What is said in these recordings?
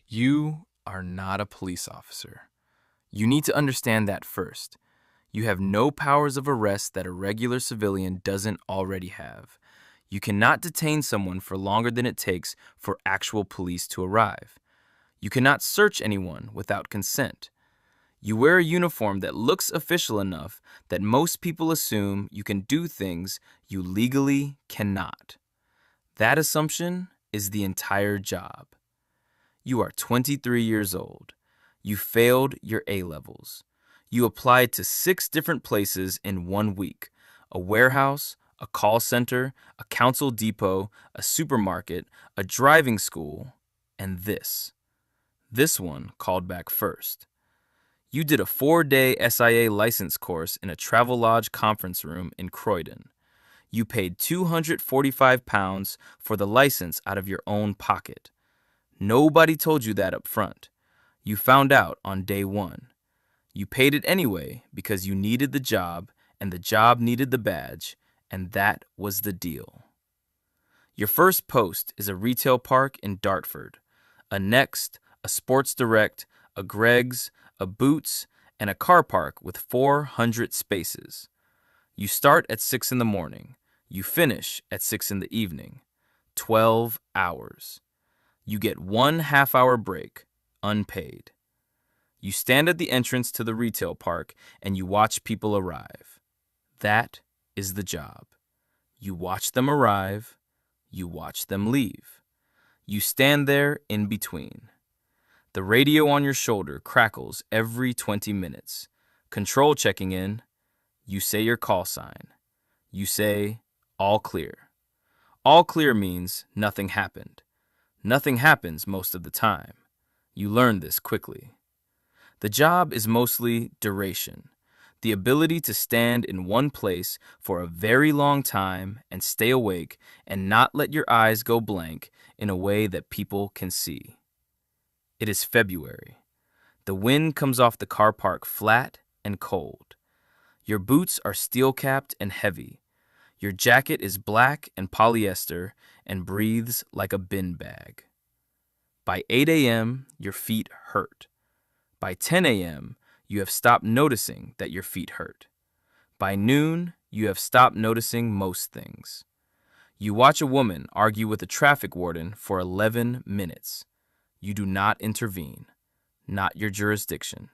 You are not a police officer. You need to understand that first. You have no powers of arrest that a regular civilian doesn't already have. You cannot detain someone for longer than it takes for actual police to arrive. You cannot search anyone without consent. You wear a uniform that looks official enough that most people assume you can do things you legally cannot. That assumption is the entire job. You are 23 years old. You failed your A-levels. You applied to 6 different places in 1 week: a warehouse, a call center, a council depot, a supermarket, a driving school, and this. This one called back first. You did a 4-day SIA license course in a Travelodge conference room in Croydon. You paid £245 for the license out of your own pocket. Nobody told you that up front. You found out on day 1. You paid it anyway because you needed the job and the job needed the badge, and that was the deal. Your first post is a retail park in Dartford, a Next, a Sports Direct, a Greggs, a Boots, and a car park with 400 spaces. You start at 6 in the morning. You finish at 6 in the evening. 12 hours. You get 1 half-hour break, unpaid. You stand at the entrance to the retail park and you watch people arrive. That is the job. You watch them arrive. You watch them leave. You stand there in between. The radio on your shoulder crackles every 20 minutes. Control checking in. You say your call sign. You say, all clear. All clear means nothing happened. Nothing happens most of the time. You learn this quickly. The job is mostly duration, the ability to stand in one place for a very long time and stay awake and not let your eyes go blank in a way that people can see. It is February. The wind comes off the car park flat and cold. Your boots are steel-capped and heavy. Your jacket is black and polyester and breathes like a bin bag. By 8 a.m., your feet hurt. By 10 a.m., you have stopped noticing that your feet hurt. By noon, you have stopped noticing most things. You watch a woman argue with a traffic warden for 11 minutes. You do not intervene. Not your jurisdiction.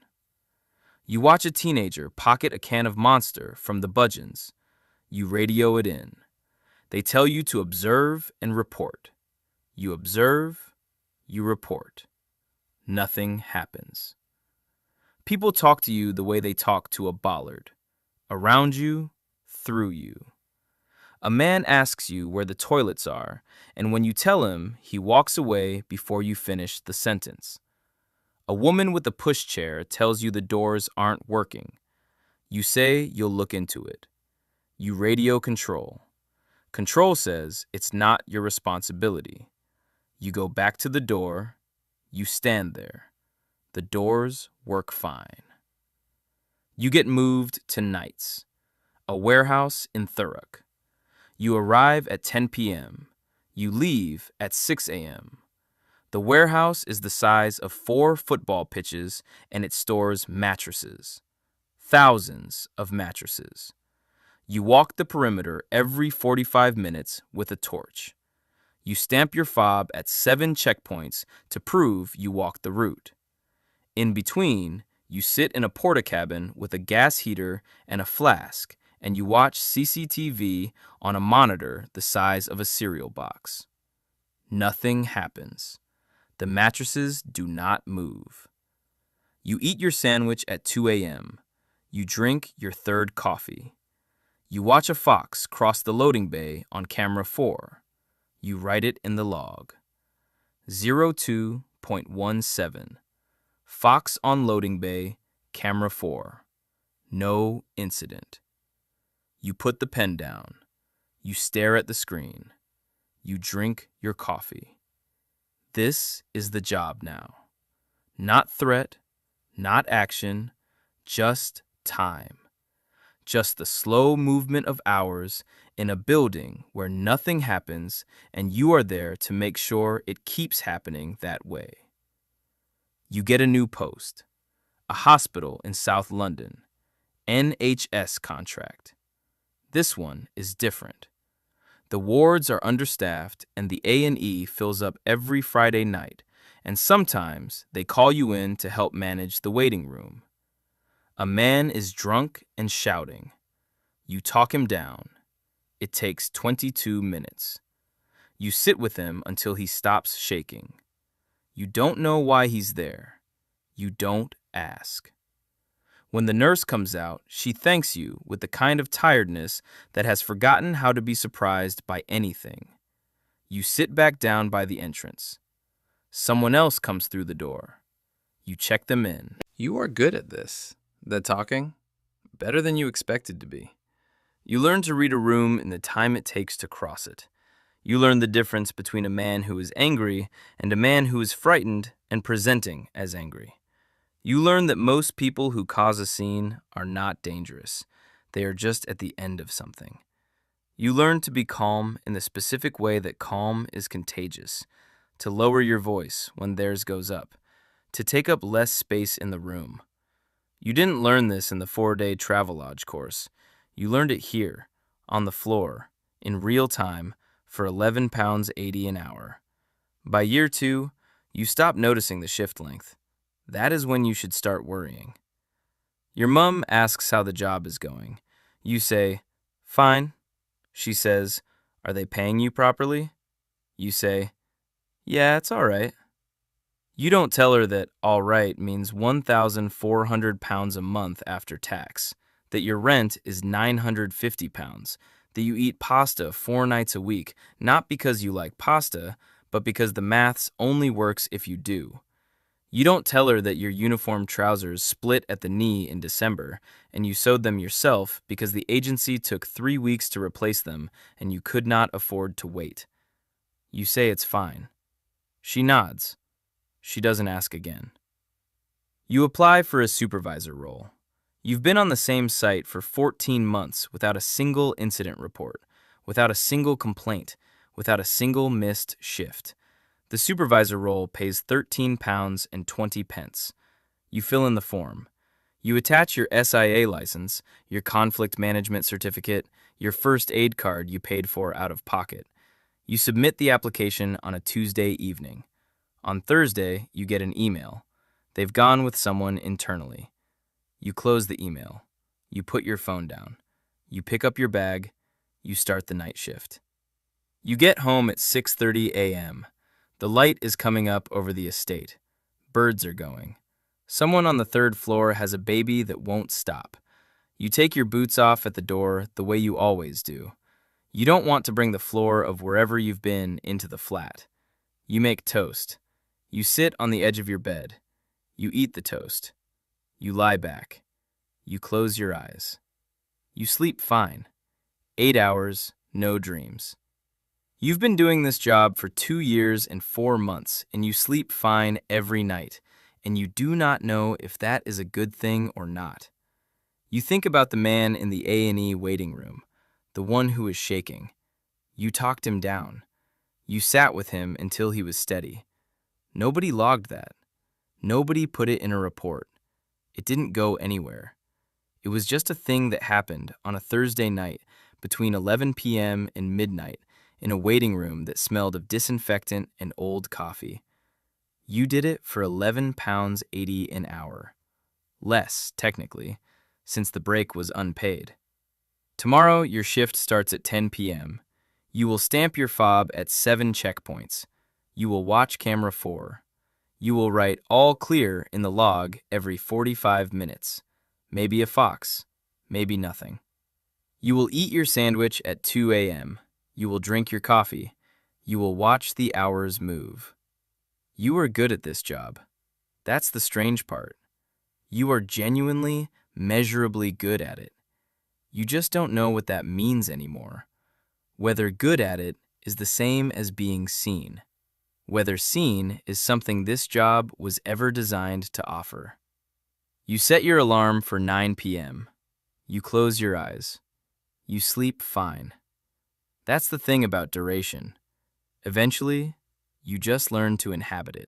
You watch a teenager pocket a can of Monster from the Budgeons. You radio it in. They tell you to observe and report. You observe, you report. Nothing happens. People talk to you the way they talk to a bollard. Around you, through you. A man asks you where the toilets are, and when you tell him, he walks away before you finish the sentence. A woman with a pushchair tells you the doors aren't working. You say you'll look into it. You radio control. Control says it's not your responsibility. You go back to the door. You stand there. The doors work fine. You get moved to Knights, a warehouse in Thurrock. You arrive at 10 p.m. You leave at 6 a.m. The warehouse is the size of 4 football pitches and it stores mattresses. Thousands of mattresses. You walk the perimeter every 45 minutes with a torch. You stamp your fob at 7 checkpoints to prove you walked the route. In between, you sit in a porta-cabin with a gas heater and a flask, and you watch CCTV on a monitor the size of a cereal box. Nothing happens. The mattresses do not move. You eat your sandwich at 2 a.m. You drink your 3rd coffee. You watch a fox cross the loading bay on camera 4. You write it in the log. 02.17. Fox on loading bay, camera 4. No incident. You put the pen down. You stare at the screen. You drink your coffee. This is the job now. Not threat, not action, just time. Just the slow movement of hours in a building where nothing happens and you are there to make sure it keeps happening that way. You get a new post. A hospital in South London. NHS contract. This one is different. The wards are understaffed and the A&E fills up every Friday night, and sometimes they call you in to help manage the waiting room. A man is drunk and shouting. You talk him down. It takes 22 minutes. You sit with him until he stops shaking. You don't know why he's there. You don't ask. When the nurse comes out, she thanks you with the kind of tiredness that has forgotten how to be surprised by anything. You sit back down by the entrance. Someone else comes through the door. You check them in. You are good at this. The talking? Better than you expected to be. You learn to read a room in the time it takes to cross it. You learn the difference between a man who is angry and a man who is frightened and presenting as angry. You learn that most people who cause a scene are not dangerous. They are just at the end of something. You learn to be calm in the specific way that calm is contagious, to lower your voice when theirs goes up, to take up less space in the room. You didn't learn this in the 4-day Travelodge course. You learned it here, on the floor, in real time, for £11.80 an hour. By year 2, you stop noticing the shift length. That is when you should start worrying. Your mom asks how the job is going. You say, "Fine." She says, "Are they paying you properly?" You say, "Yeah, it's all right." You don't tell her that all right means £1,400 a month after tax, that your rent is £950, that you eat pasta 4 nights a week, not because you like pasta, but because the maths only works if you do. You don't tell her that your uniform trousers split at the knee in December, and you sewed them yourself because the agency took 3 weeks to replace them and you could not afford to wait. You say it's fine. She nods. She doesn't ask again. You apply for a supervisor role. You've been on the same site for 14 months without a single incident report, without a single complaint, without a single missed shift. The supervisor role pays £13.20. You fill in the form. You attach your SIA license, your conflict management certificate, your first aid card you paid for out of pocket. You submit the application on a Tuesday evening. On Thursday, you get an email. They've gone with someone internally. You close the email. You put your phone down. You pick up your bag. You start the night shift. You get home at 6:30 a.m. The light is coming up over the estate. Birds are going. Someone on the 3rd floor has a baby that won't stop. You take your boots off at the door the way you always do. You don't want to bring the floor of wherever you've been into the flat. You make toast. You sit on the edge of your bed. You eat the toast. You lie back. You close your eyes. You sleep fine. 8 hours, no dreams. You've been doing this job for 2 years and 4 months, and you sleep fine every night, and you do not know if that is a good thing or not. You think about the man in the A&E waiting room, the one who is shaking. You talked him down. You sat with him until he was steady. Nobody logged that. Nobody put it in a report. It didn't go anywhere. It was just a thing that happened on a Thursday night between 11 p.m. and midnight in a waiting room that smelled of disinfectant and old coffee. You did it for £11.80 an hour. Less, technically, since the break was unpaid. Tomorrow, your shift starts at 10 p.m. You will stamp your fob at 7 checkpoints. You will watch camera 4. You will write all clear in the log every 45 minutes. Maybe a fox, maybe nothing. You will eat your sandwich at 2 a.m. You will drink your coffee. You will watch the hours move. You are good at this job. That's the strange part. You are genuinely, measurably good at it. You just don't know what that means anymore. Whether good at it is the same as being seen. Whether seen is something this job was ever designed to offer. You set your alarm for 9 p.m. You close your eyes. You sleep fine. That's the thing about duration. Eventually, you just learn to inhabit it.